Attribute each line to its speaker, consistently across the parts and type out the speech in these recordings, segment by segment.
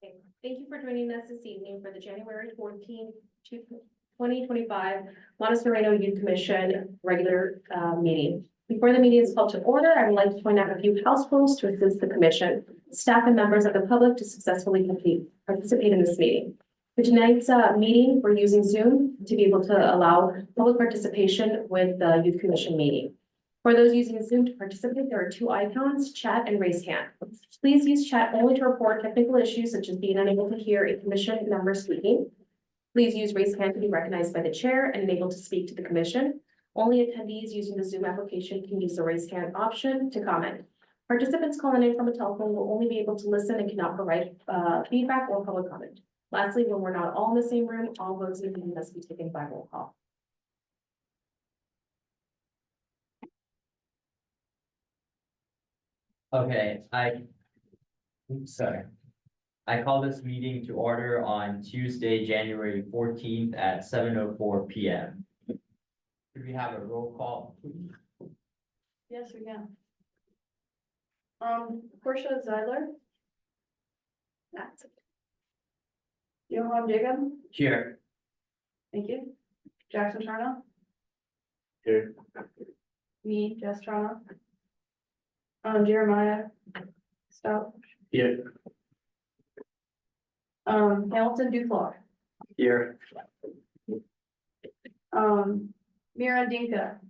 Speaker 1: Okay, thank you for joining us this evening for the January 14th, 2025 Monte Sereno Youth Commission regular meeting. Before the meeting is called to order, I would like to point out a few house rules to assist the commission, staff, and members of the public to successfully participate in this meeting. For tonight's meeting, we're using Zoom to be able to allow public participation with the Youth Commission meeting. For those using Zoom to participate, there are two icons, chat and raise hand. Please use chat only to report technical issues such as being unable to hear a commission member speaking. Please use raise hand to be recognized by the chair and able to speak to the commission. Only attendees using the Zoom application can use the raise hand option to comment. Participants calling in from a telephone will only be able to listen and cannot provide feedback or public comment. Lastly, when we're not all in the same room, all votes in the meeting must be taken by roll call.
Speaker 2: Okay, I call this meeting to order on Tuesday, January 14th at 7:04 p.m. Could we have a roll call, please?
Speaker 3: Yes, we can. Portia Zeidler. That's it. Johan Jacob,
Speaker 2: Here.
Speaker 3: thank you. Jackson Charno,
Speaker 2: Here.
Speaker 3: me, Jess Charno. Jeremiah Stout,
Speaker 2: Here.
Speaker 3: Hamilton Duclair,
Speaker 2: Here.
Speaker 3: Mira Dinka.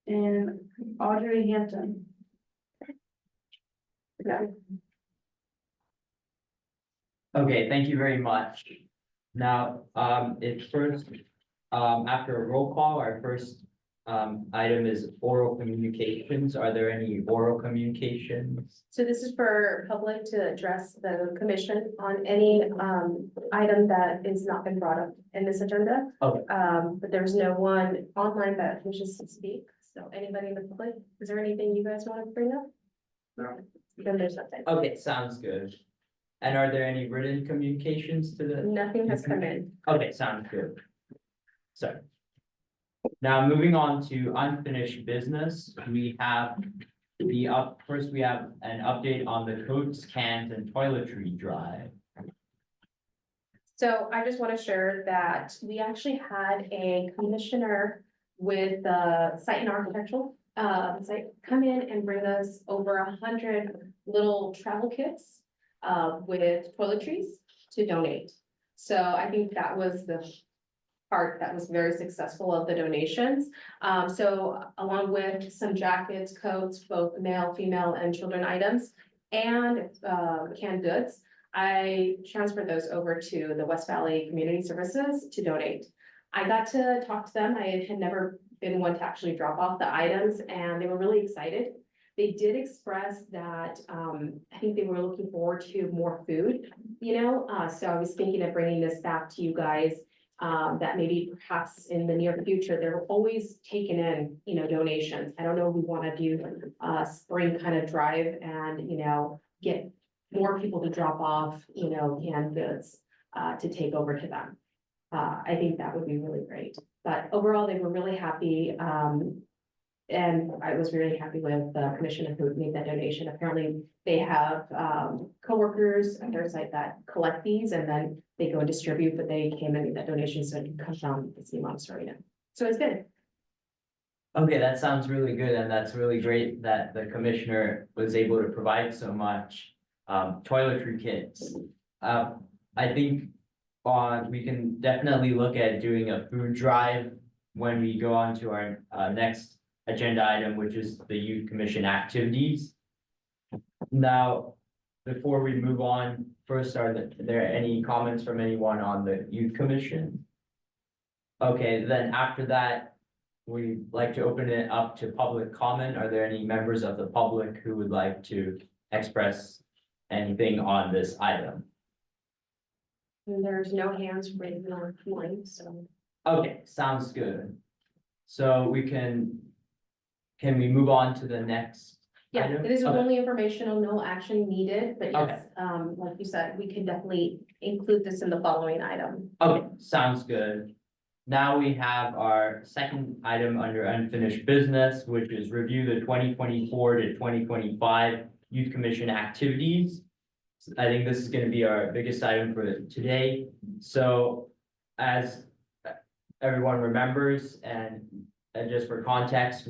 Speaker 3: And Audrey Hampton. Okay.
Speaker 2: Okay, thank you very much. Now, it's first, after a roll call, our first item is oral communications. Are there any oral communications?
Speaker 1: So this is for public to address the commission on any item that is not been brought up in this agenda.
Speaker 2: Okay.
Speaker 1: But there's no one online that wishes to speak. So anybody in the public, is there anything you guys want to bring up?
Speaker 2: No.
Speaker 1: Then there's nothing.
Speaker 2: Okay, sounds good. And are there any written communications to the?
Speaker 1: Nothing has come in.
Speaker 2: Okay, sounds good. So. Now, moving on to unfinished business, we have first we have an update on the coats, cans, and toiletry drive.
Speaker 1: So I just want to share that we actually had a commissioner with the site and architectural site come in and bring us over 100 little travel kits with toiletries to donate. So I think that was the part that was very successful of the donations. So along with some jackets, coats, both male, female, and children items, and canned goods, I transferred those over to the West Valley Community Services to donate. I got to talk to them. I had never been one to actually drop off the items, and they were really excited. They did express that I think they were looking forward to more food, so I was thinking of bringing this back to you guys. That maybe perhaps in the near future, they're always taking in, donations. I don't know if we want to do a spring kind of drive and, get more people to drop off, canned goods to take over to them. I think that would be really great. But overall, they were really happy. And I was really happy with the commissioner who made that donation. Apparently, they have coworkers at their site that collect these and then they go and distribute, but they came and made that donation, so it comes down to the Monte Sereno. So it's good.
Speaker 2: Okay, that sounds really good, and that's really great that the commissioner was able to provide so much toiletry kits. I think we can definitely look at doing a food drive when we go on to our next agenda item, which is the youth commission activities. Now, before we move on, first, are there any comments from anyone on the youth commission? Okay, then after that, we'd like to open it up to public comment. Are there any members of the public who would like to express anything on this item?
Speaker 1: And there's no hands raised on mine, so.
Speaker 2: Okay, sounds good. So can we move on to the next?
Speaker 1: Yeah,
Speaker 2: item?
Speaker 1: it is
Speaker 2: Okay.
Speaker 1: only informational, no action needed, but yes, like you said, we can definitely include this in the following item.
Speaker 2: Okay, sounds good. Now we have our second item under unfinished business, which is review the 2024 to 2025 youth commission activities. I think this is gonna be our biggest item for today. So as everyone remembers, and just for context,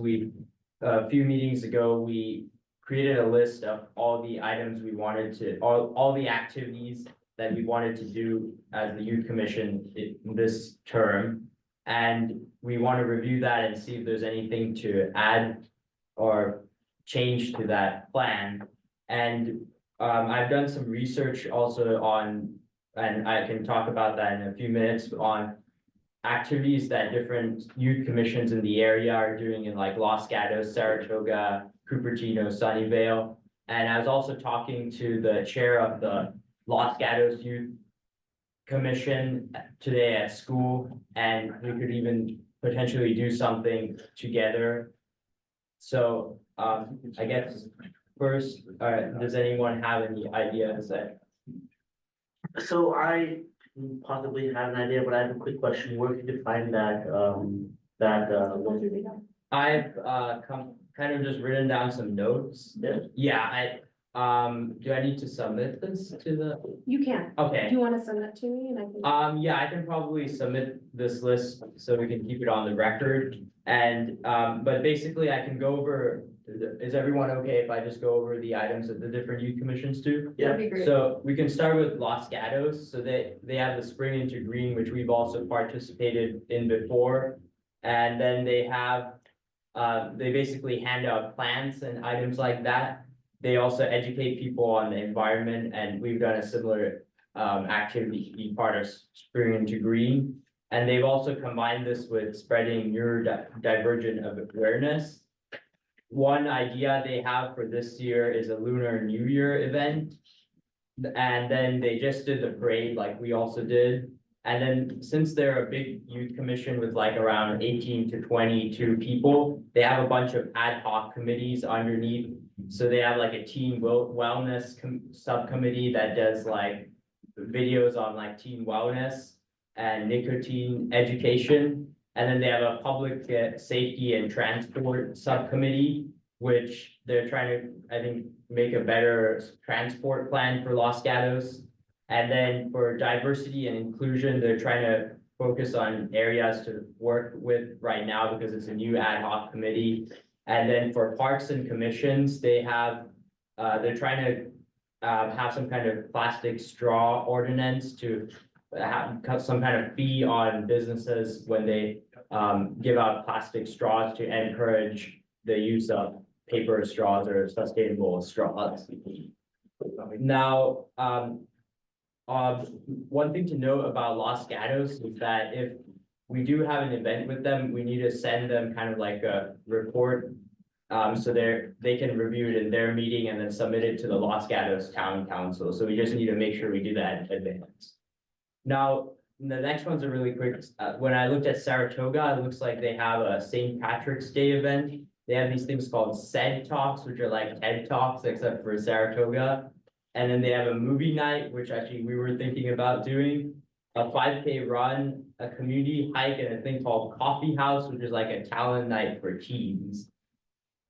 Speaker 2: a few meetings ago, we created a list of all the items we wanted to, all the activities that we wanted to do as the youth commission in this term. And we want to review that and see if there's anything to add or change to that plan. And I've done some research also on, and I can talk about that in a few minutes, on activities that different youth commissions in the area are doing in like Los Gatos, Saratoga, Cupertino, Sunnyvale. And I was also talking to the chair of the Los Gatos Youth Commission today at school, and we could even potentially do something together. So I guess first, does anyone have any ideas that?
Speaker 4: So I possibly have an idea, but I have a quick question. Where could you find that,
Speaker 2: I've kind of just written down some notes.
Speaker 4: Yeah.
Speaker 2: Do I need to submit this to the?
Speaker 1: You can. Do
Speaker 2: Okay.
Speaker 1: you want to send that to me and I can?
Speaker 2: Yeah, I can probably submit this list so we can keep it on the record. And but basically I can go over, is everyone okay if I just go over the items that the different youth commissions do?
Speaker 1: That'd be great.
Speaker 2: So we can start with Los Gatos, so they have the Spring into Green, which we've also participated in before. And then they have, they basically hand out plants and items like that. They also educate people on the environment, and we've done a similar activity, be part of Spring into Green. And they've also combined this with spreading neurodivergent awareness. One idea they have for this year is a Lunar New Year event. And then they just did the parade like we also did. And then since they're a big youth commission with like around 18 to 22 people, they have a bunch of ad hoc committees underneath. So they have like a teen wellness subcommittee that does like videos on like teen wellness and nicotine education. And then they have a public safety and transport subcommittee, which they're trying to, I think, make a better transport plan for Los Gatos. And then for diversity and inclusion, they're trying to focus on areas to work with right now because it's a new ad hoc committee. And then for parks and commissions, they have, they're trying to have some kind of plastic straw ordinance to have some kind of fee on businesses when they give out plastic straws to encourage the use of paper straws or sustainable straws. Now, one thing to note about Los Gatos is that if we do have an event with them, we need to send them kind of like a report. So they can review it in their meeting and then submit it to the Los Gatos Town Council. So we just need to make sure we do that in advance. Now, the next one's a really quick, when I looked at Saratoga, it looks like they have a St. Patrick's Day event. They have these things called SED Talks, which are like TED Talks, except for Saratoga. And then they have a movie night, which actually we were thinking about doing, a 5K run, a community hike, and a thing called Coffee House, which is like a talent night for teens.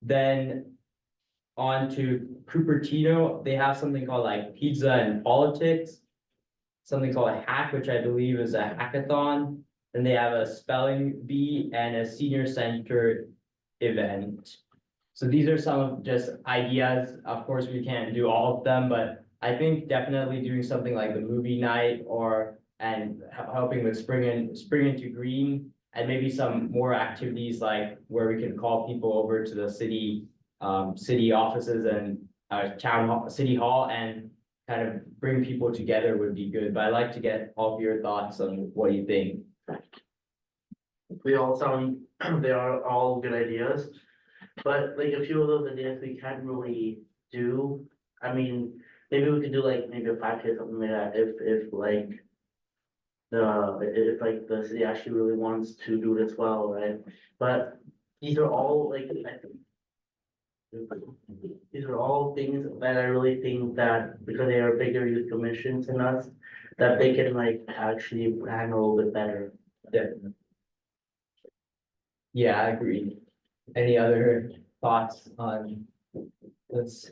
Speaker 2: Then on to Cupertino, they have something called like Pizza and Politics, something called a Hack, which I believe is a hackathon. Then they have a spelling bee and a senior center event. So these are some of just ideas. Of course, we can't do all of them, but I think definitely doing something like the movie night and helping with spring into green, and maybe some more activities like where we can call people over to the city offices and city hall and kind of bring people together would be good. But I'd like to get all of your thoughts on what you think.
Speaker 4: They all sound, they are all good ideas, but like a few of those ideas we can't really do. I mean, maybe we could do like maybe a 5K or something like that if like the city actually really wants to do it as well, right? But these are all like, I think these are all things that I really think that because they are bigger youth commissions than us, that they can like actually handle a little bit better.
Speaker 2: Yeah, I agree. Any other thoughts on this?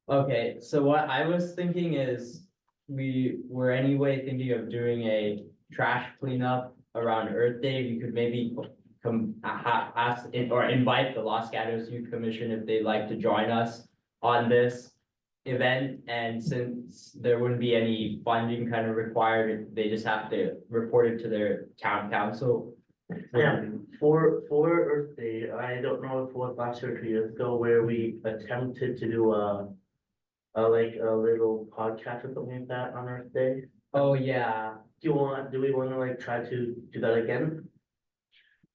Speaker 2: Okay, so what I was thinking is, we were anyway thinking of doing a trash cleanup around Earth Day. We could maybe come, ask it or invite the Los Gatos Youth Commission if they'd like to join us on this event. And since there wouldn't be any funding kind of required, they just have to report it to their town council.
Speaker 4: Yeah, for Earth Day, I don't know if it was last year or 2 years ago, where we attempted to do like a little podcast or something like that on Earth Day.
Speaker 2: Oh, yeah.
Speaker 4: Do we wanna like try to do that again?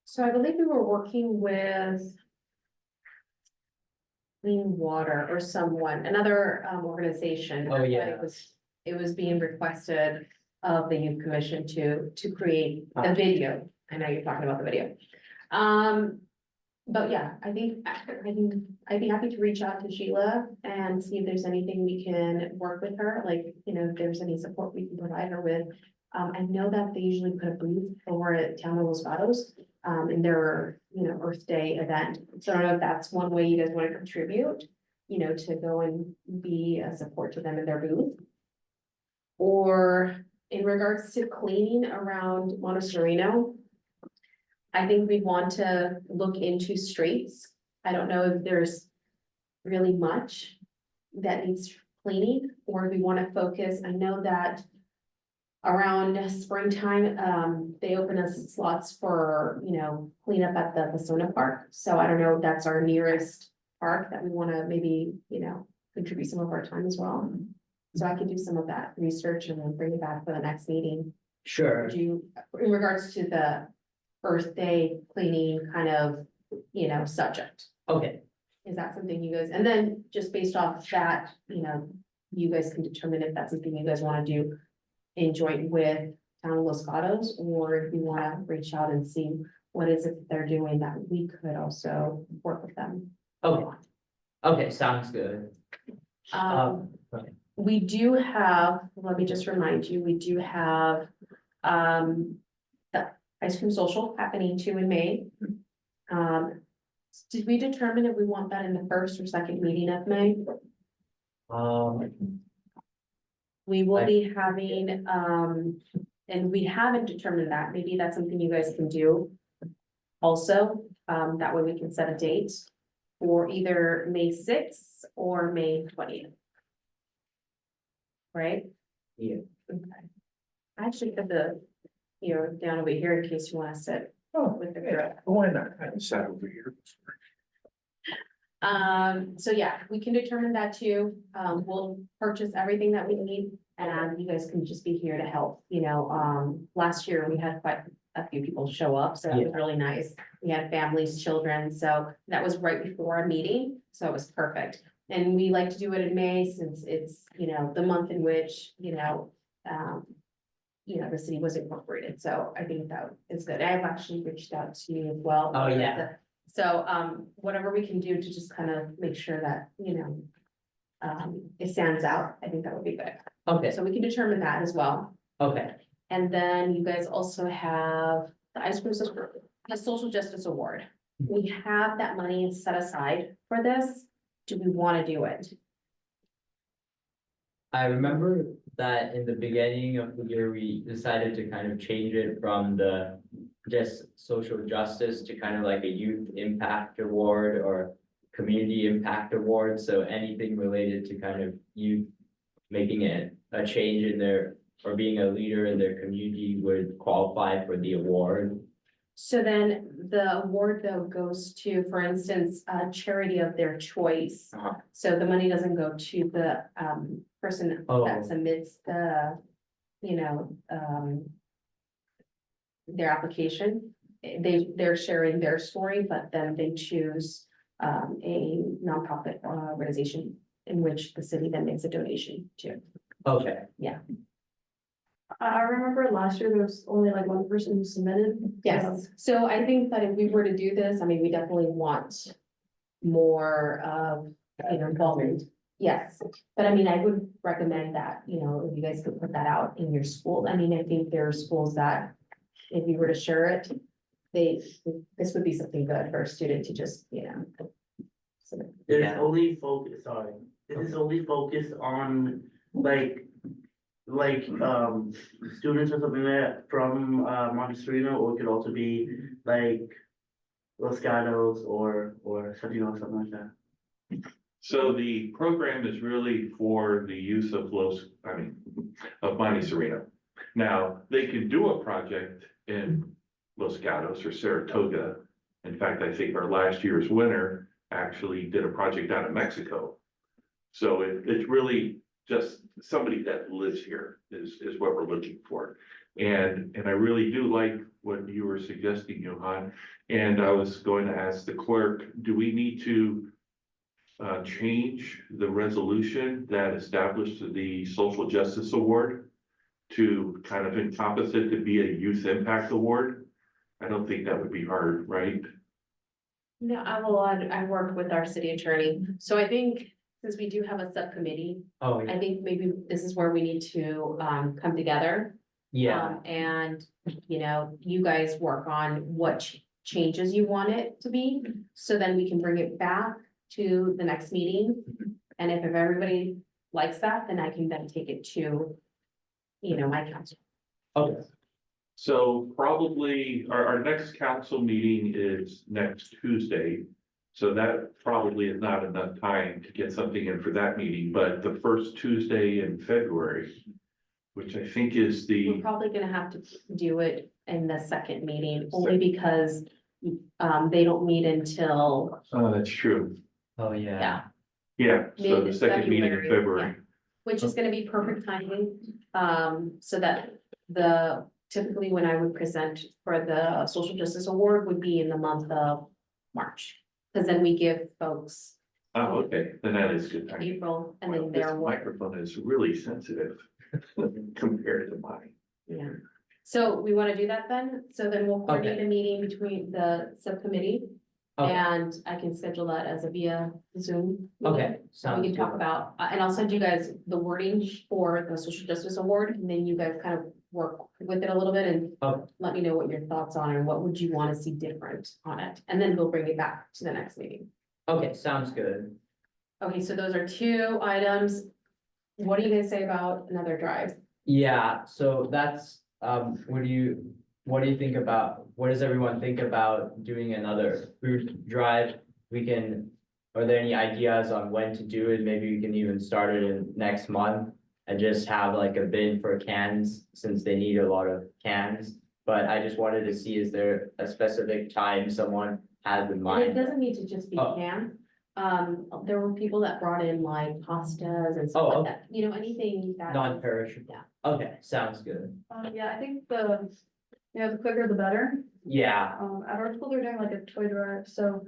Speaker 1: So I believe we were working with Clean Water or someone, another organization.
Speaker 2: Oh, yeah.
Speaker 1: It was being requested of the youth commission to create the video. I know you're talking about the video. But yeah, I think I'd be happy to reach out to Sheila and see if there's anything we can work with her, like, you know, if there's any support we can provide her with. I know that they usually put a booth over at Town of Los Gatos, in their, you know, Earth Day event. So I don't know if that's one way you guys want to contribute, you know, to go and be a support to them in their booth. Or in regards to cleaning around Monte Sereno, I think we want to look into streets. I don't know if there's really much that needs cleaning, or if we want to focus. I know that around springtime, they open us slots for, you know, cleanup at the Vasona Park. So I don't know if that's our nearest park that we want to maybe, you know, contribute some of our time as well. So I can do some of that research and then bring it back for the next meeting.
Speaker 2: Sure.
Speaker 1: Do you, in regards to the Earth Day cleaning kind of, you know, subject?
Speaker 2: Okay,
Speaker 1: Is that something you guys, and then just based off that, you know, you guys can determine if that's something you guys want to do in joint with Town of Los Gatos, or if you want to reach out and see what is it they're doing that we could also work with them.
Speaker 2: okay, okay, sounds good. Okay.
Speaker 1: We do have, let me just remind you, we do have, the ice cream social happening too in May. Did we determine if we want that in the first or second meeting of May? We will be having, and we haven't determined that, maybe that's something you guys can do. Also, that way we can set a date for either May 6th or May 20th. Right?
Speaker 2: Yeah.
Speaker 1: Okay. I actually put the, you know, down over here in case you want to sit with the group.
Speaker 5: Why not? I sat over here.
Speaker 1: So yeah, we can determine that too. We'll purchase everything that we need and you guys can just be here to help, you know, last year we had quite a few people show up, so it was really nice. We had families, children, so that was right before our meeting, so it was perfect. And we like to do it in May since it's, you know, the month in which, you know, the city was incorporated, so I think that is good. I've actually reached out to you as well.
Speaker 2: Oh, yeah.
Speaker 1: So, whatever we can do to just kind of make sure that, you know, it stands out, I think that would be good.
Speaker 2: Okay,
Speaker 1: So we can determine that as well.
Speaker 2: okay,
Speaker 1: And then you guys also have the ice cream, the social justice award. We have that money set aside for this. Do we want to do it?
Speaker 2: I remember that in the beginning of the year, we decided to kind of change it from the just social justice to kind of like a youth impact award or community impact award. So anything related to kind of youth making a change in their, or being a leader in their community would qualify for the award.
Speaker 1: So then the award though goes to, for instance, a charity of their choice.
Speaker 2: Uh-huh.
Speaker 1: So the money doesn't go to the person
Speaker 2: Oh.
Speaker 1: that submits the, you know, their application. They're sharing their story, but then they choose a nonprofit organization in which the city then makes a donation to.
Speaker 2: Okay,
Speaker 3: I remember last year there was only like one person who submitted.
Speaker 1: Yes, so I think that if we were to do this, I mean, we definitely want more of, you know, involvement. Yes, but I mean, I would recommend that, you know, if you guys could put that out in your school. I mean, I think there are schools that if you were to share it, this would be something good for a student to just, you know. submit.
Speaker 4: There's
Speaker 2: Yeah.
Speaker 4: only focus, sorry, is this only focused on like, students or something like that from, Monte Sereno, or it could also be like Los Gatos or something or something like that?
Speaker 5: So the program is really for the use of of Monte Sereno. Now, they can do a project in Los Gatos or Saratoga. In fact, I think our last year's winner actually did a project out in Mexico. So it's really just somebody that lives here is what we're looking for. And I really do like what you were suggesting, Johan. And I was going to ask the clerk, do we need to change the resolution that established the Social Justice Award to kind of encompass it to be a youth impact award? I don't think that would be hard, right?
Speaker 1: No, I worked with our city attorney, so I think since we do have a subcommittee,
Speaker 2: Oh, yeah,
Speaker 1: I think maybe this is where we need to, come together.
Speaker 2: yeah,
Speaker 1: And, you know, you guys work on what changes you want it to be, so then we can bring it back to the next meeting. And if everybody likes that, then I can then take it to, you know, my council.
Speaker 2: okay,
Speaker 5: So probably our next council meeting is next Tuesday. So that probably is not enough time to get something in for that meeting, but the first Tuesday in February, which I think is
Speaker 1: We're
Speaker 5: the,
Speaker 1: probably gonna have to do it in the second meeting, only because they don't meet until,
Speaker 5: oh, that's true.
Speaker 2: oh, yeah.
Speaker 5: Yeah, so the second meeting in
Speaker 1: Mid-February,
Speaker 5: February.
Speaker 1: which is gonna be perfect timing. So that typically when I would present for the Social Justice Award would be in the month of March. Cause then we give folks
Speaker 5: Oh, okay, then that is good time.
Speaker 1: April and
Speaker 5: Well,
Speaker 1: then
Speaker 5: this
Speaker 1: their work,
Speaker 5: microphone is really sensitive compared to mine.
Speaker 1: yeah. So we wanna do that then, so then we'll coordinate a meeting between the subcommittee.
Speaker 2: Okay,
Speaker 1: And I can schedule that as a via Zoom. meeting.
Speaker 2: okay,
Speaker 1: We
Speaker 2: sounds
Speaker 1: can talk
Speaker 2: good.
Speaker 1: about, and I'll send you guys the wording for the Social Justice Award, and then you guys kind of work with it a little bit and
Speaker 2: Okay.
Speaker 1: let me know what your thoughts are and what would you want to see different on it, and then we'll bring it back to the next meeting.
Speaker 2: Okay, sounds good.
Speaker 1: Okay, so those are two items. What do you guys say about another drive?
Speaker 2: Yeah, so that's, what do you think about, what does everyone think about doing another food drive? Are there any ideas on when to do it? Maybe we can even start it in next month and just have like a bin for cans, since they need a lot of cans. But I just wanted to see, is there a specific time someone has in
Speaker 1: And it
Speaker 2: mind?
Speaker 1: doesn't need to just be
Speaker 2: Oh.
Speaker 1: canned. There were people that brought in like pastas and stuff
Speaker 2: Oh,
Speaker 1: like that, you know, anything that.
Speaker 2: Non-perishable?
Speaker 1: Yeah.
Speaker 2: Okay, sounds good.
Speaker 3: Yeah, I think the quicker the better.
Speaker 2: Yeah,
Speaker 3: At our school, they're doing like a toy drive, so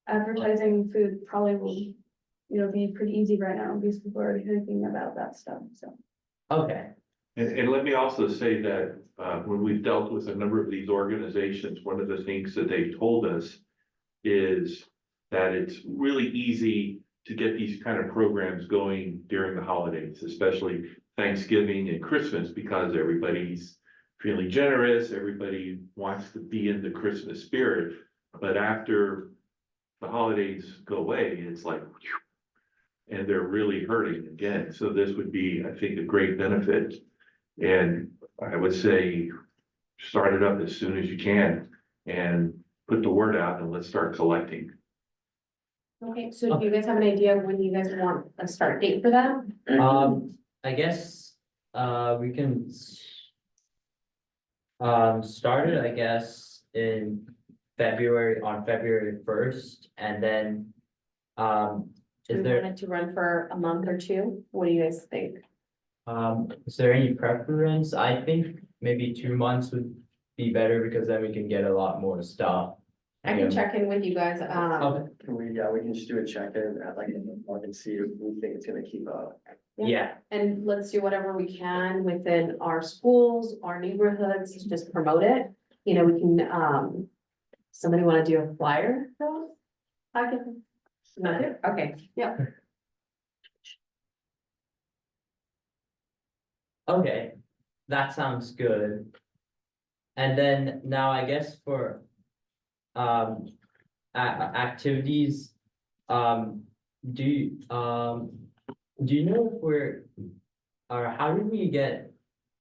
Speaker 3: advertising food probably will, be pretty easy right now because people are already thinking about that stuff, so.
Speaker 2: okay,
Speaker 5: And let me also say that, when we've dealt with a number of these organizations, one of the things that they've told us is that it's really easy to get these kind of programs going during the holidays, especially Thanksgiving and Christmas, because everybody's feeling generous, everybody wants to be in the Christmas spirit. But after the holidays go away, it's like, whew, and they're really hurting again. So this would be, I think, a great benefit. And I would say, start it up as soon as you can and put the word out and let's start collecting.
Speaker 1: Okay, so do you guys have an idea of when you guys want a start date for that?
Speaker 2: I guess, we can. Start it, I guess, in February, on February 1st, and then.
Speaker 1: Do
Speaker 2: Is
Speaker 1: we
Speaker 2: there,
Speaker 1: want it to run for a month or two? What do you guys think?
Speaker 2: is there any preference? I think maybe 2 months would be better, because then we can get a lot more stuff.
Speaker 1: I can check in with you guys,
Speaker 2: Okay,
Speaker 6: We can just do a check-in at like, and see if we think it's gonna keep up.
Speaker 2: yeah,
Speaker 1: and let's do whatever we can within our schools, our neighborhoods, to just promote it. You know, we can, somebody wanna do a flyer? for us? I can. Not it? Okay, yeah.
Speaker 2: okay, that sounds good. And then now I guess for activities, do you know if we're, or how did we get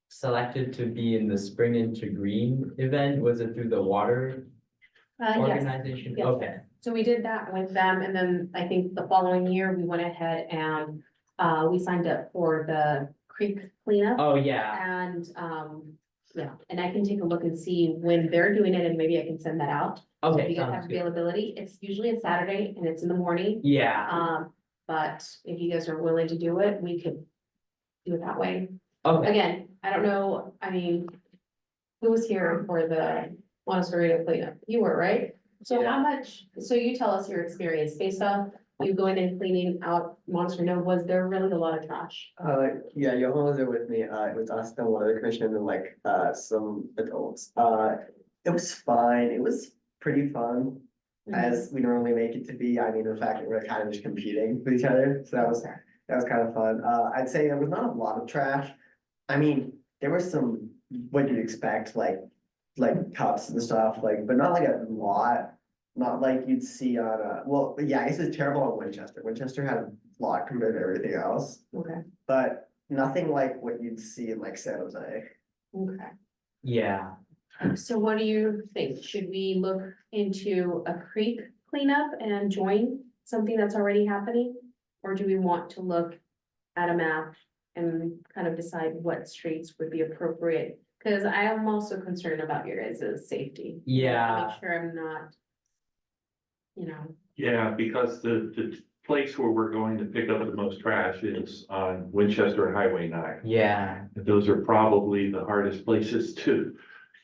Speaker 2: selected to be in the Spring into Green event? Was it through the water
Speaker 1: Yes.
Speaker 2: organization?
Speaker 1: yes.
Speaker 2: Okay,
Speaker 1: So we did that with them, and then I think the following year, we went ahead and, we signed up for the creek cleanup.
Speaker 2: oh, yeah,
Speaker 1: And, yeah, and I can take a look and see when they're doing it, and maybe I can send that out. So if
Speaker 2: okay,
Speaker 1: you guys have
Speaker 2: sounds good.
Speaker 1: availability, it's usually a Saturday and it's in the morning.
Speaker 2: Yeah,
Speaker 1: But if you guys are willing to do it, we could do it that way.
Speaker 2: okay.
Speaker 1: Again, I don't know, I mean, who was here for the Monte Sereno cleanup? You were, right? So how much, so you tell us your experience based on you going and cleaning out Monte Sereno, was there really a lot of trash?
Speaker 6: Yeah, Johan was there with me, it was us and one other commissioner and like, some adults, it was fine, it was pretty fun. As we normally make it to be, I mean, the fact that we're kind of just competing with each other, so that was kind of fun, I'd say there was not a lot of trash. I mean, there were some, what you'd expect, like cups and stuff, like, but not like a lot. Not like you'd see on well, yeah, this is terrible on Winchester. Winchester had a lot compared to everything else,
Speaker 1: Okay,
Speaker 6: but nothing like what you'd see in like San Jose.
Speaker 1: okay.
Speaker 2: Yeah,
Speaker 1: So what do you think? Should we look into a creek cleanup and join something that's already happening? Or do we want to look at a map and kind of decide what streets would be appropriate? Cause I am also concerned about your guys' safety.
Speaker 2: Yeah.
Speaker 1: Make sure I'm not, you know,
Speaker 5: Yeah, because the place where we're going to pick up the most trash is on Winchester and Highway 9.
Speaker 2: yeah,
Speaker 5: Those are probably the hardest places to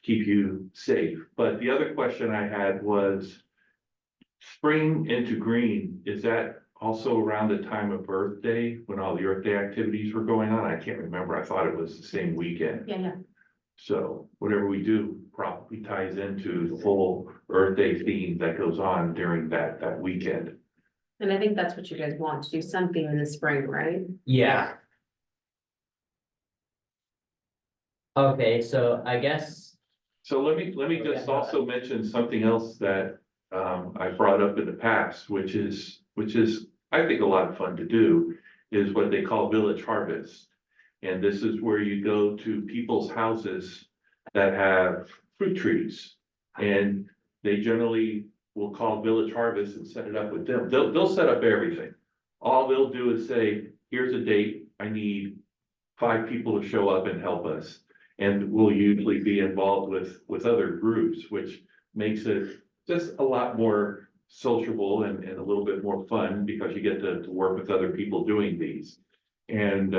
Speaker 5: keep you safe. But the other question I had was spring into green, is that also around the time of Earth Day, when all the Earth Day activities were going on? I can't remember. I thought it was the same weekend.
Speaker 1: yeah.
Speaker 5: So whatever we do probably ties into the whole Earth Day theme that goes on during that weekend.
Speaker 1: And I think that's what you guys want, to do something in the spring, right?
Speaker 2: yeah. Okay, so I guess,
Speaker 5: So let me just also mention something else that I brought up in the past, which is, I think, a lot of fun to do, is what they call village harvest. And this is where you go to people's houses that have fruit trees. And they generally will call village harvest and set it up with them. They'll set up everything. All they'll do is say, here's a date, I need 5 people to show up and help us. And we'll usually be involved with other groups, which makes it just a lot more sociable and a little bit more fun, because you get to work with other people doing these. And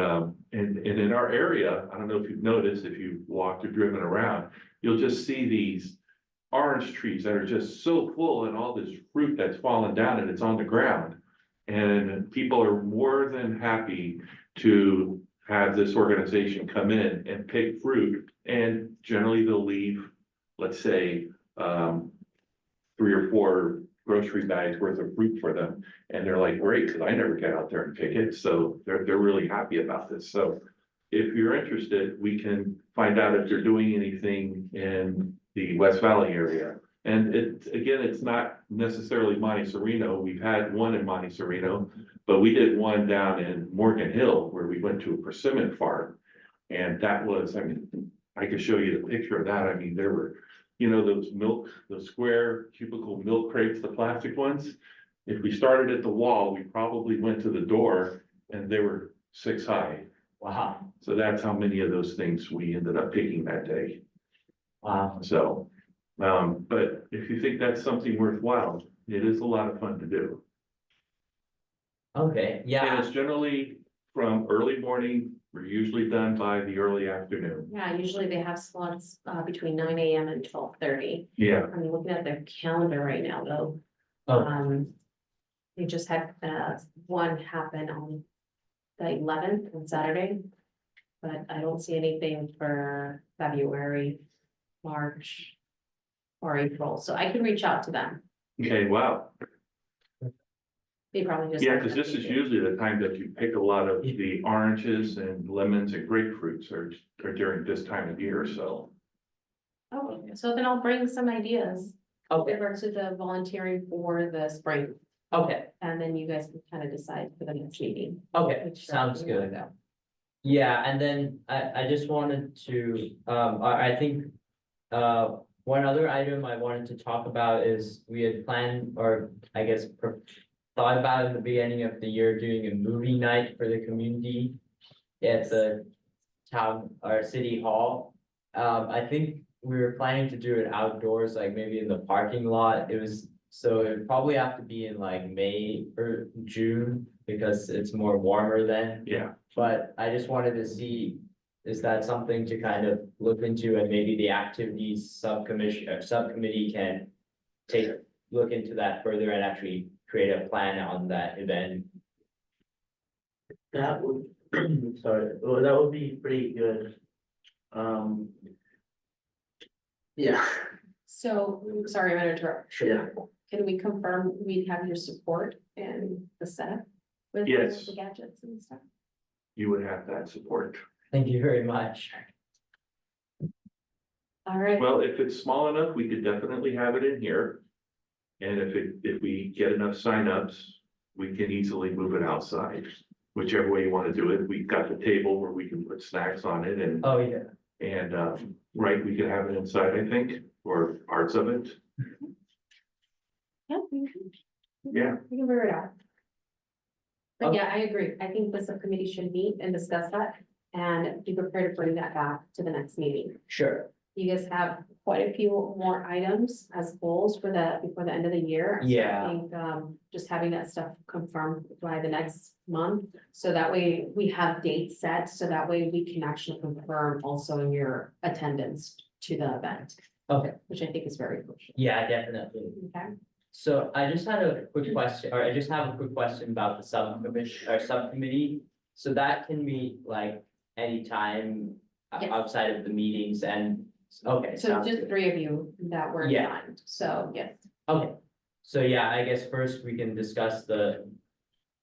Speaker 5: in our area, I don't know if you've noticed, if you've walked or driven around, you'll just see these orange trees that are just so full, and all this fruit that's fallen down and it's on the ground. And people are more than happy to have this organization come in and pick fruit, and generally they'll leave, let's say, 3 or 4 grocery bags worth of fruit for them. And they're like, great, because I never get out there and pick it. So they're really happy about this. So if you're interested, we can find out if they're doing anything in the West Valley area. And it's not necessarily Monte Sereno. We've had one in Monte Sereno, but we did one down in Morgan Hill where we went to a persimmon farm. And that was, I mean, I could show you the picture of that. I mean, there were, those square cubicle milk crates, the plastic ones. If we started at the wall, we probably went to the door and they were 6 high.
Speaker 2: wow,
Speaker 5: So that's how many of those things we ended up picking that day.
Speaker 2: wow,
Speaker 5: So, but if you think that's something worthwhile, it is a lot of fun to do.
Speaker 2: okay,
Speaker 5: And
Speaker 2: yeah,
Speaker 5: it's generally from early morning, we're usually done by the early afternoon.
Speaker 1: Yeah, usually they have slots, between 9 AM and 12:30.
Speaker 5: Yeah,
Speaker 1: I'm looking at their calendar right now, though.
Speaker 2: oh,
Speaker 1: They just had, one happen on the 11th on Saturday. But I don't see anything for February, March, or April, so I can reach out to them.
Speaker 5: okay, wow.
Speaker 1: They probably just.
Speaker 5: Yeah, because this is usually the time that you pick a lot of the oranges and lemons and grapefruits are during this time of year, so.
Speaker 1: Oh, so then I'll bring some ideas
Speaker 2: okay,
Speaker 1: over to the volunteering for the spring.
Speaker 2: Okay,
Speaker 1: And then you guys can kind of decide for the next meeting.
Speaker 2: okay,
Speaker 1: which
Speaker 2: sounds
Speaker 1: direction you wanna
Speaker 2: good.
Speaker 1: go.
Speaker 2: Yeah, and then I just wanted to, I think. One other item I wanted to talk about is we had planned, or I guess. Thought about in the beginning of the year doing a movie night for the community. At the town or city hall. I think we were planning to do it outdoors, like maybe in the parking lot. So it'd probably have to be in like May or June, because it's more warmer then.
Speaker 5: Yeah,
Speaker 2: But I just wanted to see, is that something to kind of look into, and maybe the activities subcommittee can look into that further and actually create a plan on that event.
Speaker 4: That would, sorry, well, that would be pretty good. Yeah,
Speaker 1: So, sorry, I'm gonna interrupt.
Speaker 4: yeah,
Speaker 1: Can we confirm we'd have your support in the setup? With
Speaker 5: Yes.
Speaker 1: the gadgets and stuff?
Speaker 5: you would have that support.
Speaker 2: Thank you very much.
Speaker 1: All right,
Speaker 5: Well, if it's small enough, we could definitely have it in here. And if we get enough signups, we can easily move it outside, whichever way you wanna do it. We've got the table where we can put snacks on it and,
Speaker 2: Oh, yeah.
Speaker 5: right, we could have it inside, I think, or parts of it.
Speaker 1: yeah.
Speaker 5: Yeah.
Speaker 1: We can figure it out. But
Speaker 2: Okay.
Speaker 1: yeah, I agree. I think the subcommittee should meet and discuss that and be prepared to bring that back to the next meeting.
Speaker 2: Sure,
Speaker 1: You guys have quite a few more items as goals for before the end of the year. So
Speaker 2: Yeah.
Speaker 1: I think, just having that stuff confirmed by the next month, so that way we have dates set, so that way we can actually confirm also your attendance to the event.
Speaker 2: Okay.
Speaker 1: Which I think is very crucial,
Speaker 2: yeah, definitely.
Speaker 1: okay?
Speaker 2: So I just had a quick question, or I just have a quick question about the subcommittee. So that can be like anytime
Speaker 1: Yes.
Speaker 2: outside of the meetings and, okay,
Speaker 1: So
Speaker 2: sounds
Speaker 1: just
Speaker 2: good.
Speaker 1: 3 of you that were
Speaker 2: Yeah.
Speaker 1: assigned, so yes.
Speaker 2: Okay, so yeah, I guess first we can discuss the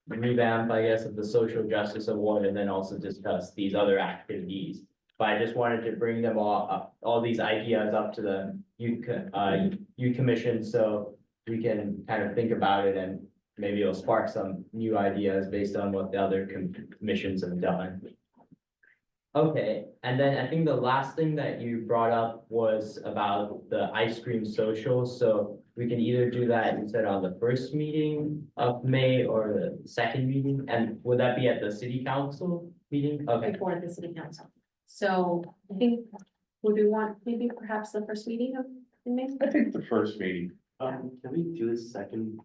Speaker 2: revamp, I guess, of the social justice award, and then also discuss these other activities. But I just wanted to bring them all up, all these ideas up to the youth commission, so we can kind of think about it, and maybe it'll spark some new ideas based on what the other commissions have done. Okay, and then I think the last thing that you brought up was about the ice cream social, so we can either do that instead on the first meeting of May or the second meeting, and would that be at the city council meeting? Okay,
Speaker 1: Before the city council. So I think, would we want maybe perhaps the first meeting of in May?
Speaker 5: I think the first meeting,
Speaker 7: Can we do the second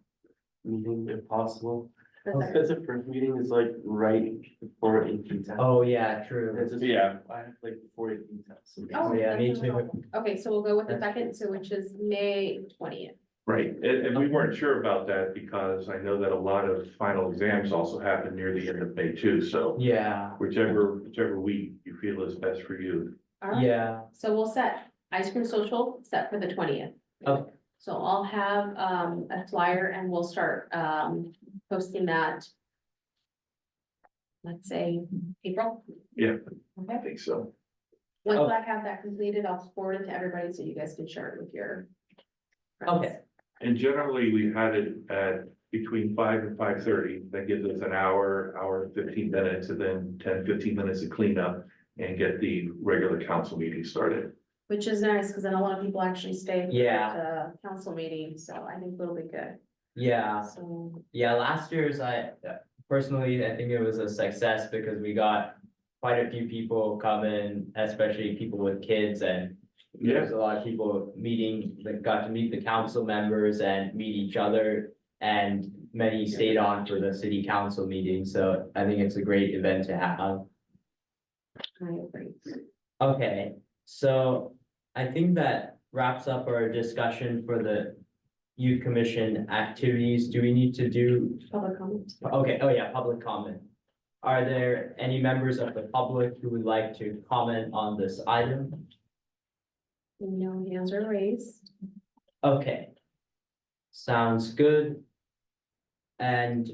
Speaker 7: meeting if possible?
Speaker 1: The second-
Speaker 7: Because the first meeting is like right before 18:10.
Speaker 2: oh, yeah, true.
Speaker 7: It's just-
Speaker 5: Yeah.
Speaker 7: I have like before 18:10. so-
Speaker 1: Oh,
Speaker 2: Yeah, me
Speaker 1: that's really
Speaker 2: too.
Speaker 1: helpful. Okay, so we'll go with the second, so which is May 20th.
Speaker 5: right, and we weren't sure about that because I know that a lot of final exams also happen near the end of May too, so
Speaker 2: Yeah,
Speaker 5: whichever week you feel is best for you.
Speaker 1: All right,
Speaker 2: yeah,
Speaker 1: so we'll set ice cream social set for the 20th.
Speaker 2: Okay.
Speaker 1: So I'll have a flyer and we'll start posting that. Let's say April.
Speaker 5: Yeah. I
Speaker 1: Okay,
Speaker 5: think so.
Speaker 1: once
Speaker 2: Oh.
Speaker 1: I have that completed, I'll forward it to everybody so you guys can share it with your. friends.
Speaker 2: okay,
Speaker 5: And generally, we've had it at between 5 and 5:30. That gives us an hour and 15 minutes, and then 10, 15 minutes to clean up and get the regular council meeting started.
Speaker 1: Which is nice, because then a lot of people actually stay. for
Speaker 2: Yeah.
Speaker 1: The council meeting, so I think it'll be good,
Speaker 2: yeah.
Speaker 1: so.
Speaker 2: Yeah, last year's, personally, I think it was a success because we got quite a few people coming, especially people with kids, and there's a lot of people that got to meet the council members and meet each other. And many stayed on for the city council meeting, so I think it's a great event to have.
Speaker 1: I agree.
Speaker 2: Okay, so I think that wraps up our discussion for the youth commission activities. Do we need to do,
Speaker 1: Public comment.
Speaker 2: okay, oh yeah, public comment. Are there any members of the public who would like to comment on this item?
Speaker 1: No hands are raised.
Speaker 2: Okay. Sounds good. And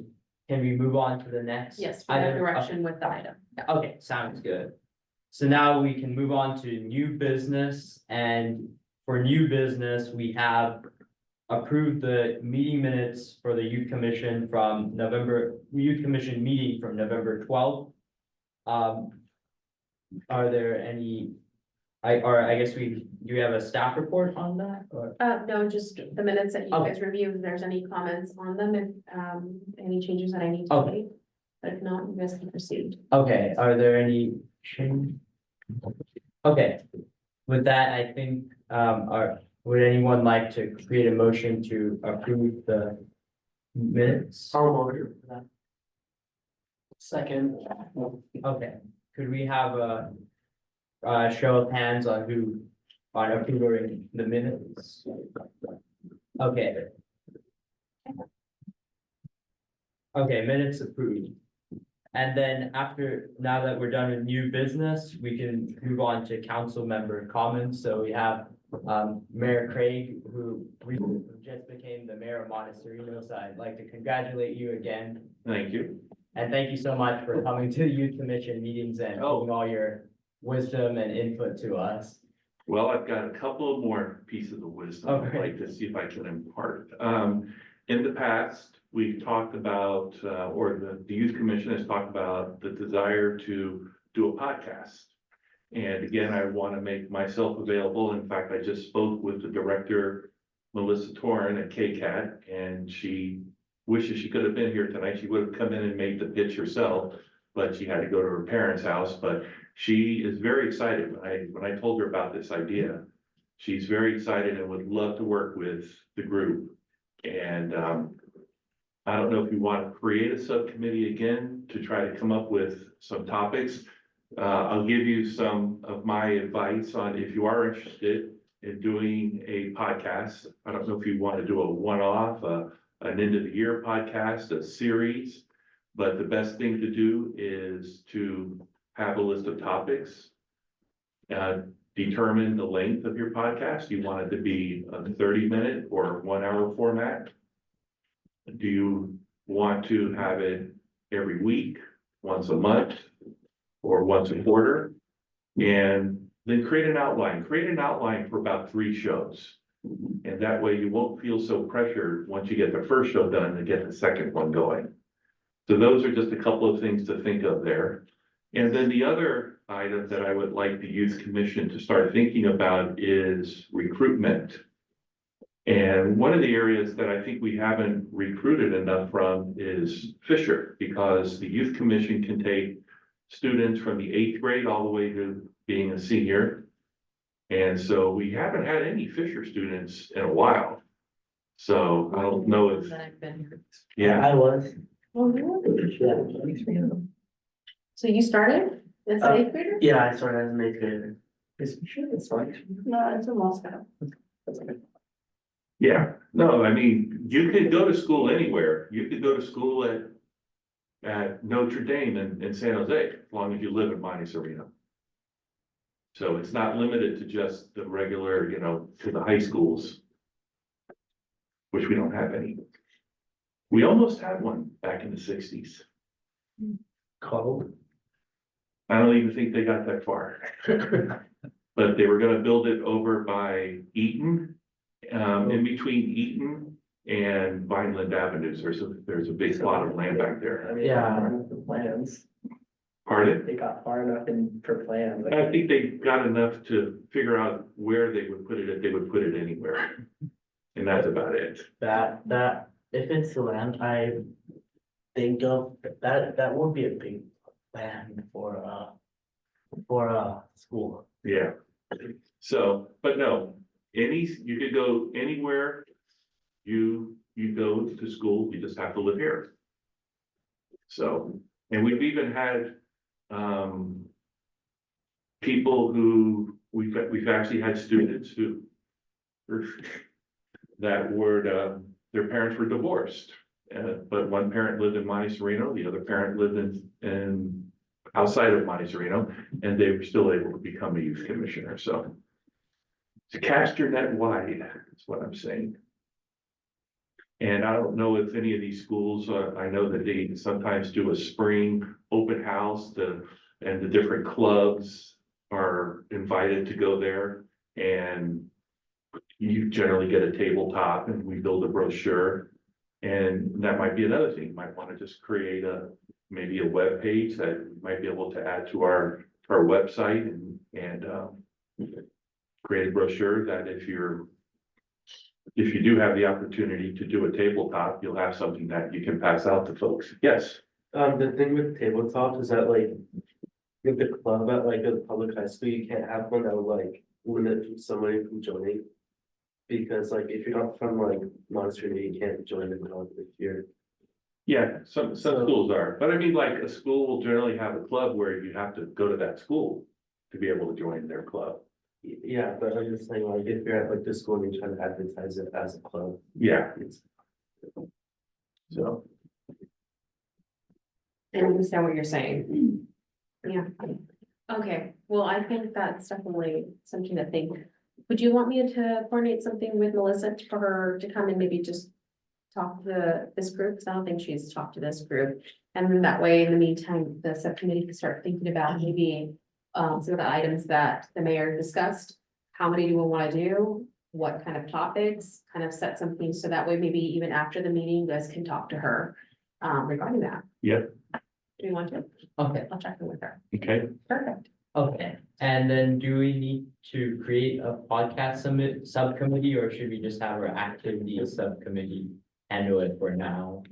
Speaker 2: can we move on to the next?
Speaker 1: Yes, we have
Speaker 2: item?
Speaker 1: direction with the item. Yeah.
Speaker 2: Okay, sounds good. So now we can move on to new business, and for new business, we have approve the meeting minutes for the youth commission from youth commission meeting from November 12th. Are there any, I guess do we have a staff report on that, or?
Speaker 1: No, just the minutes that you
Speaker 2: Oh.
Speaker 1: guys reviewed, if there's any comments on them, if, any changes that I need to
Speaker 2: Okay.
Speaker 1: make. But if not, you guys can proceed.
Speaker 2: Okay, are there any change? Okay, with that, I think, would anyone like to create a motion to approve the minutes?
Speaker 7: I'll order for that. Second.
Speaker 2: Okay, could we have a show of hands on who on approving the minutes? Okay. Okay, minutes approved. And then now that we're done with new business, we can move on to council member comments. So we have Mayor Craig, who just became the mayor of Monte Sereno. So I'd like to congratulate you again.
Speaker 5: Thank you.
Speaker 2: And thank you so much for coming to the youth commission meetings and giving all your wisdom and input to us.
Speaker 5: Well, I've got a couple of more pieces of wisdom I'd
Speaker 2: Okay.
Speaker 5: like to see if I can impart. In the past, we've talked about, or the youth commission has talked about the desire to do a podcast. And again, I want to make myself available. In fact, I just spoke with the director, Melissa Torrin at KCAT, and she wishes she could have been here tonight. She would have come in and made the pitch herself, but she had to go to her parents' house. But she is very excited. When I told her about this idea, she's very excited and would love to work with the group. And I don't know if you want to create a subcommittee again to try to come up with some topics. I'll give you some of my advice on if you are interested in doing a podcast. I don't know if you want to do a one-off, an end of the year podcast, a series, but the best thing to do is to have a list of topics. Determine the length of your podcast. You want it to be a 30-minute or 1 hour format? Do you want to have it every week, once a month, or once a quarter? And then create an outline for about 3 shows. And that way you won't feel so pressured once you get the first show done to get the second one going. So those are just a couple of things to think of there. And then the other item that I would like the youth commission to start thinking about is recruitment. And one of the areas that I think we haven't recruited enough from is Fisher, because the youth commission can take students from the 8th grade all the way to being a senior. And so we haven't had any Fisher students in a while. So I don't know if, yeah,
Speaker 7: I was.
Speaker 1: Oh, really?
Speaker 7: Yeah.
Speaker 1: So you started as an 8th grader?
Speaker 7: Yeah, I started as an 8th grader.
Speaker 6: Is sure it's fine.
Speaker 3: No, it's in Moscow.
Speaker 6: That's okay.
Speaker 5: yeah, no, I mean, you could go to school anywhere. You could go to school at Notre Dame in San Jose, as long as you live in Monte Sereno. So it's not limited to just the regular, to the high schools, which we don't have any. We almost had one back in the 60s.
Speaker 7: Cold.
Speaker 5: I don't even think they got that far. But they were gonna build it over by Eaton, in between Eaton and Vineland Avenues. There's a big plot of land back
Speaker 6: I
Speaker 5: there.
Speaker 6: mean,
Speaker 7: Yeah.
Speaker 6: far enough for plans.
Speaker 5: Pardon?
Speaker 6: They got far enough for plans.
Speaker 5: I think they got enough to figure out where they would put it, if they would put it anywhere. And that's about it.
Speaker 7: That, if it's the land, I think of, that would be a big land for a school.
Speaker 5: Yeah. So, but no, you could go anywhere you go to school, you just have to live here. So, and we've even had, people who, we've actually had students who that were, their parents were divorced. But one parent lived in Monte Sereno, the other parent lived in outside of Monte Sereno, and they were still able to become a youth commissioner, so. To cast your net wide, is what I'm saying. And I don't know if any of these schools, I know that they sometimes do a spring open house, and the different clubs are invited to go there. And you generally get a tabletop and we build a brochure. And that might be another thing, you might wanna just create maybe a web page that you might be able to add to our website and create a brochure that if you do have the opportunity to do a tabletop, you'll have something that you can pass out to folks. Yes,
Speaker 7: The thing with tabletop is that like, with the club at like a public high school, you can't have one that would like limit somebody from joining. Because like, if you're not from like Monte Sereno, you can't join the club if you're.
Speaker 5: yeah, some schools are, but I mean, like, a school will generally have a club where you have to go to that school to be able to join their club.
Speaker 7: Yeah, but I'm just saying, like, if you're at like the school and you're trying to advertise it as a club.
Speaker 5: Yeah,
Speaker 7: It's,
Speaker 5: so,
Speaker 1: I understand what you're saying. Yeah. Okay, well, I think that's definitely something to think. Would you want me to coordinate something with Melissa for her to come and maybe just talk to this group? Because I don't think she's talked to this group. And then that way, in the meantime, the subcommittee can start thinking about maybe some of the items that the mayor discussed. How many do we want to do? What kind of topics? Kind of set something so that way, maybe even after the meeting, you guys can talk to her regarding that.
Speaker 5: Yep.
Speaker 1: Do you want to?
Speaker 2: Okay,
Speaker 1: I'll check in with her.
Speaker 5: okay,
Speaker 1: Perfect.
Speaker 2: okay. And then do we need to create a podcast subcommittee, or should we just have our activity subcommittee handle it for now?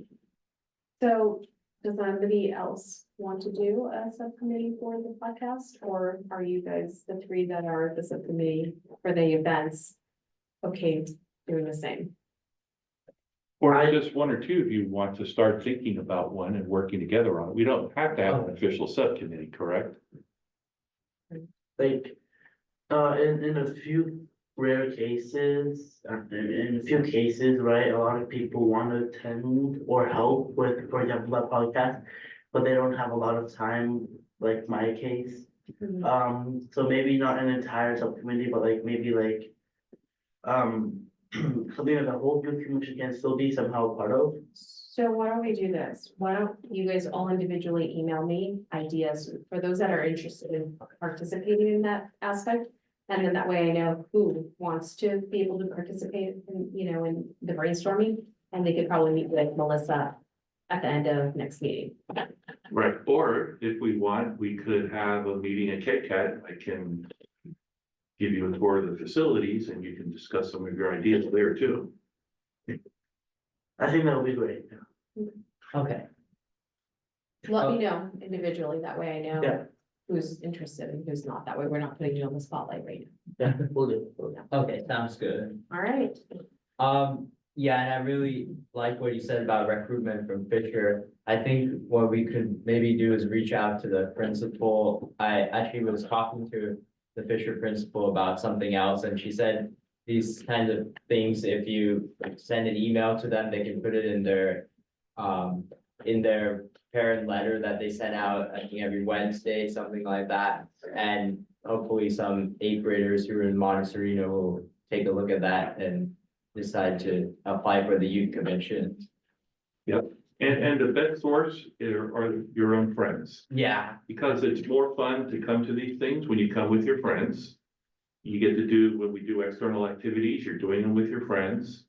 Speaker 1: So does anybody else want to do a subcommittee for the podcast? Or are you guys, the three that are the subcommittee for the events, okay, doing the same?
Speaker 5: or just one or two of you want to start thinking about one and working together on it. We don't have to have an official subcommittee, correct?
Speaker 4: Like, in a few rare cases, in a few cases, right, a lot of people want to attend or help with, for example, that podcast, but they don't have a lot of time, like my case. So maybe not an entire subcommittee, but like, maybe like, something that the whole youth commission can still be somehow part of.
Speaker 1: So why don't we do this? Why don't you guys all individually email me ideas for those that are interested in participating in that aspect? And then that way I know who wants to be able to participate in, in the brainstorming. And they could probably meet with Melissa at the end of next meeting.
Speaker 5: Right, or if we want, we could have a meeting at Kit Kat. I can give you a tour of the facilities and you can discuss some of your ideas there too.
Speaker 4: I think that would be great.
Speaker 2: Okay,
Speaker 1: Let me know individually, that way I
Speaker 7: Yeah.
Speaker 1: know who's interested and who's not. That way we're not putting you on the spotlight right
Speaker 7: yeah, we'll do.
Speaker 2: okay, sounds good.
Speaker 1: now. All right.
Speaker 2: Yeah, and I really like what you said about recruitment from Fisher. I think what we could maybe do is reach out to the principal. I actually was talking to the Fisher principal about something else, and she said these kinds of things, if you send an email to them, they can put it in their parent letter that they send out, I think every Wednesday, something like that. And hopefully some 8th graders who are in Monte Sereno will take a look at that and decide to apply for the youth commission.
Speaker 5: And the best source are your own friends,
Speaker 2: Yeah,
Speaker 5: because it's more fun to come to these things when you come with your friends. You get to do, when we do external activities, you're doing them with your friends.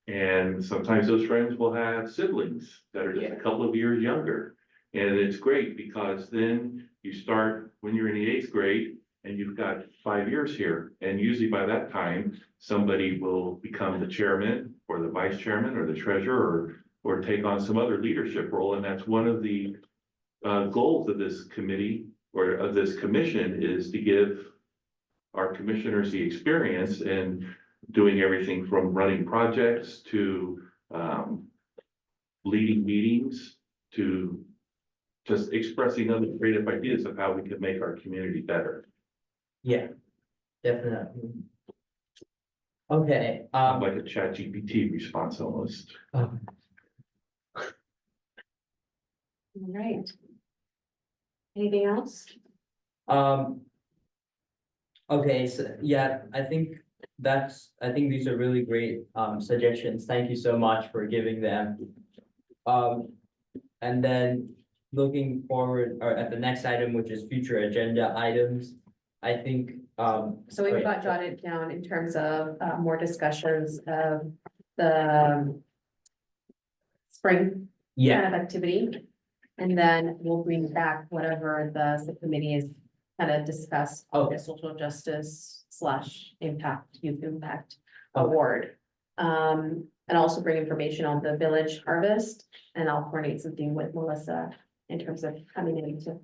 Speaker 5: And sometimes those friends will have siblings that are just a couple of years younger. And it's great because then you start when you're in the 8th grade and you've got 5 years here. And usually by that time, somebody will become the chairman or the vice chairman or the treasurer or take on some other leadership role. And that's one of the goals of this committee or of this commission, is to give our commissioners the experience in doing everything from running projects to leading meetings to just expressing other creative ideas of how we could make our community better.
Speaker 2: yeah, definitely. Okay,
Speaker 5: Like a ChatGPT response almost.
Speaker 1: All right. Anything else?
Speaker 2: Okay, so, yeah, I think these are really great, suggestions. Thank you so much for giving them. And then looking forward, or at the next item, which is future agenda items. I think,
Speaker 1: So we've got jotted down in terms of more discussions of the spring
Speaker 2: yeah,
Speaker 1: kind of activity. And then we'll bring back whatever the subcommittee is kind of discussed,
Speaker 2: Okay.
Speaker 1: the social justice / impact, youth impact
Speaker 2: Okay.
Speaker 1: award. And also bring information on the village harvest, and I'll coordinate something with Melissa in terms of coming in to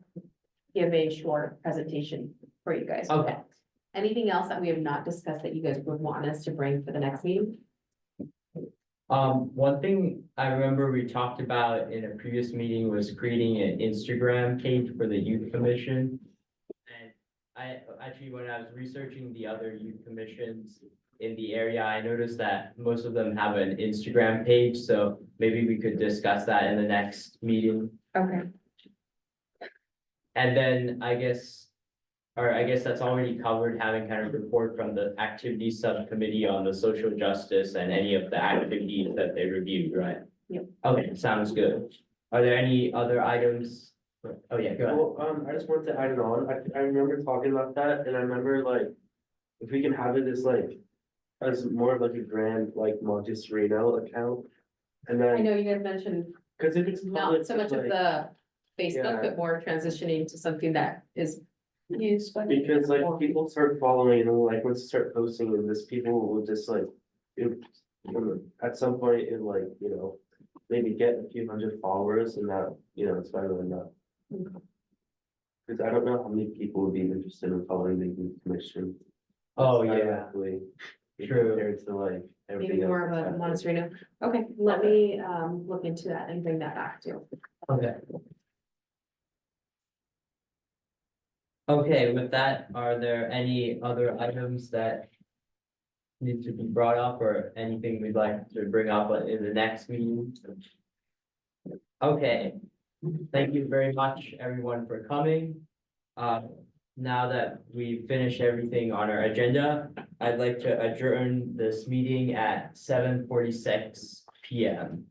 Speaker 1: give a short presentation for you guys.
Speaker 2: Okay.
Speaker 1: Anything else that we have not discussed that you guys would want us to bring for the next meeting?
Speaker 2: one thing I remember we talked about in a previous meeting was creating an Instagram page for the youth commission. And I, actually, when I was researching the other youth commissions in the area, I noticed that most of them have an Instagram page, so maybe we could discuss that in the next meeting.
Speaker 1: Okay.
Speaker 2: And then I guess that's already covered, having kind of report from the activity subcommittee on the social justice and any of the activities that they reviewed, right?
Speaker 1: Yep.
Speaker 2: Okay, sounds good. Are there any other items? Oh, yeah, go ahead.
Speaker 7: Well, I just wanted to add it on, I remember talking about that, and I remember like, if we can have it as like, as more of like a grand, like Monte Sereno account. And
Speaker 1: I
Speaker 7: then,
Speaker 1: know you guys mentioned
Speaker 7: cause if it's
Speaker 1: not
Speaker 7: public,
Speaker 1: so much of
Speaker 7: like,
Speaker 1: the Facebook,
Speaker 7: Yeah.
Speaker 1: but more transitioning to something that is used by.
Speaker 7: because like people start following and like, once you start posting and this, people will just like, it, at some point it like, maybe get a few hundred followers and that, it's better than that. Cause I don't know how many people would be interested in following the youth commission.
Speaker 2: Oh, yeah,
Speaker 7: Ironically,
Speaker 2: true.
Speaker 7: compared to like everything
Speaker 1: Maybe
Speaker 7: else
Speaker 1: more of
Speaker 7: that's
Speaker 1: a
Speaker 7: happening.
Speaker 1: Monte Sereno. Okay, let me look into that and bring that back to you.
Speaker 2: Okay. Okay, with that, are there any other items that need to be brought up or anything we'd like to bring up in the next meeting? Okay, thank you very much, everyone, for coming. Now that we've finished everything on our agenda, I'd like to adjourn this meeting at 7:46 PM.